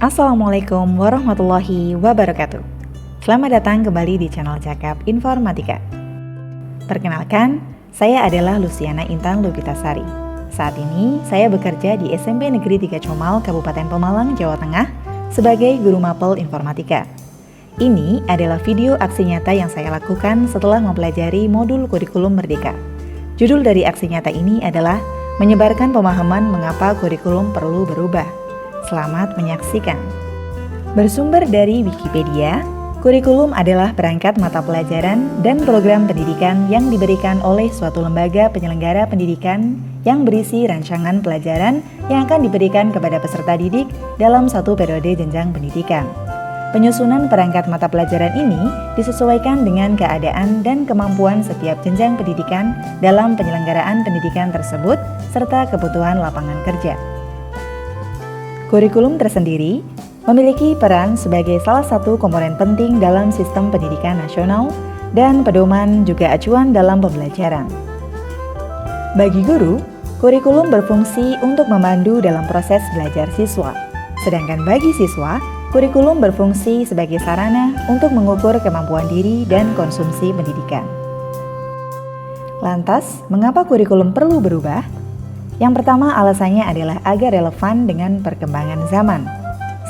Assalamualaikum warahmatullahi wabarakatuh. Selamat datang kembali di channel Cakap Informatika. Perkenalkan, saya adalah Luciana Intan Lubitasari. Saat ini saya bekerja di SMP Negeri 3 Comal, Kabupaten Pemalang, Jawa Tengah sebagai guru mapel informatika. Ini adalah video aksi nyata yang saya lakukan setelah mempelajari modul kurikulum Merdeka. Judul dari aksi nyata ini adalah menyebarkan pemahaman mengapa kurikulum perlu berubah. Selamat menyaksikan. Bersumber dari Wikipedia, kurikulum adalah perangkat mata pelajaran dan program pendidikan yang diberikan oleh suatu lembaga penyelenggara pendidikan yang berisi rancangan pelajaran yang akan diberikan kepada peserta didik dalam satu periode jenjang pendidikan. Penyusunan perangkat mata pelajaran ini disesuaikan dengan keadaan dan kemampuan setiap jenjang pendidikan dalam penyelenggaraan pendidikan tersebut serta kebutuhan lapangan kerja. Kurikulum tersendiri memiliki peran sebagai salah satu komponen penting dalam sistem pendidikan nasional dan pedoman juga acuan dalam pembelajaran. Bagi guru, kurikulum berfungsi untuk memandu dalam proses belajar siswa. Sedangkan bagi siswa, kurikulum berfungsi sebagai sarana untuk mengukur kemampuan diri dan konsumsi pendidikan. Lantas, mengapa kurikulum perlu berubah? Yang pertama alasannya adalah agar relevan dengan perkembangan zaman.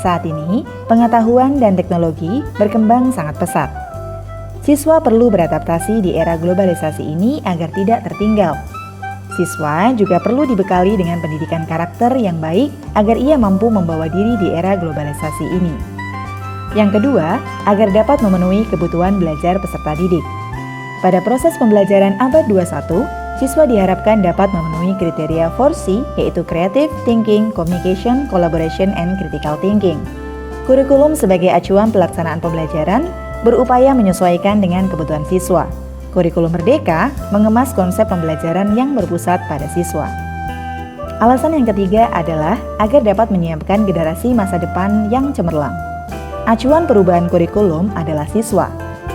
Saat ini, pengetahuan dan teknologi berkembang sangat pesat. Siswa perlu beradaptasi di era globalisasi ini agar tidak tertinggal. Siswa juga perlu dibekali dengan pendidikan karakter yang baik agar ia mampu membawa diri di era globalisasi ini. Yang kedua, agar dapat memenuhi kebutuhan belajar peserta didik. Pada proses pembelajaran abad 21, siswa diharapkan dapat memenuhi kriteria 4C, yaitu Creative Thinking, Communication, Collaboration, and Critical Thinking. Kurikulum sebagai acuan pelaksanaan pembelajaran berupaya menyesuaikan dengan kebutuhan siswa. Kurikulum Merdeka mengemas konsep pembelajaran yang berpusat pada siswa. Alasan yang ketiga adalah agar dapat menyiapkan generasi masa depan yang cemerlang. Acuan perubahan kurikulum adalah siswa.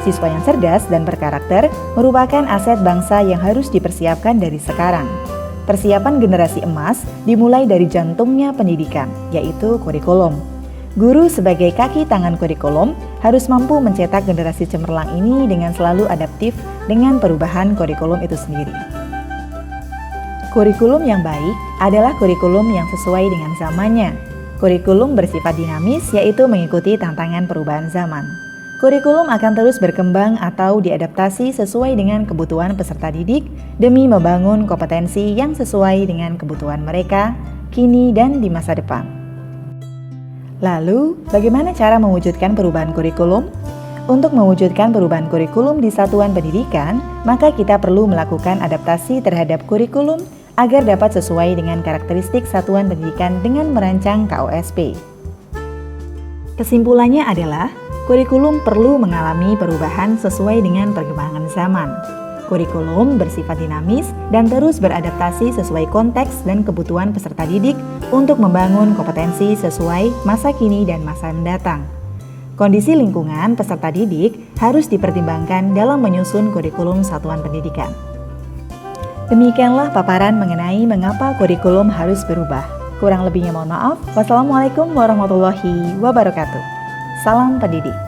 Siswa yang cerdas dan berkarakter merupakan aset bangsa yang harus dipersiapkan dari sekarang. Persiapan generasi emas dimulai dari jantungnya pendidikan, yaitu kurikulum. Guru sebagai kaki tangan kurikulum harus mampu mencetak generasi cemerlang ini dengan selalu adaptif dengan perubahan kurikulum itu sendiri. Kurikulum yang baik adalah kurikulum yang sesuai dengan zamannya. Kurikulum bersifat dinamis, yaitu mengikuti tantangan perubahan zaman. Kurikulum akan terus berkembang atau diadaptasi sesuai dengan kebutuhan peserta didik demi membangun kompetensi yang sesuai dengan kebutuhan mereka kini dan di masa depan. Lalu, bagaimana cara mewujudkan perubahan kurikulum? Untuk mewujudkan perubahan kurikulum di satuan pendidikan, maka kita perlu melakukan adaptasi terhadap kurikulum agar dapat sesuai dengan karakteristik satuan pendidikan dengan merancang KOSP. Kesimpulannya adalah, kurikulum perlu mengalami perubahan sesuai dengan perkembangan zaman. Kurikulum bersifat dinamis dan terus beradaptasi sesuai konteks dan kebutuhan peserta didik untuk membangun kompetensi sesuai masa kini dan masa mendatang. Kondisi lingkungan peserta didik harus dipertimbangkan dalam menyusun kurikulum satuan pendidikan. Demikianlah paparan mengenai mengapa kurikulum harus berubah. Kurang lebihnya mohon maaf. Wassalamualaikum warahmatullahi wabarakatuh. Salam pendidik.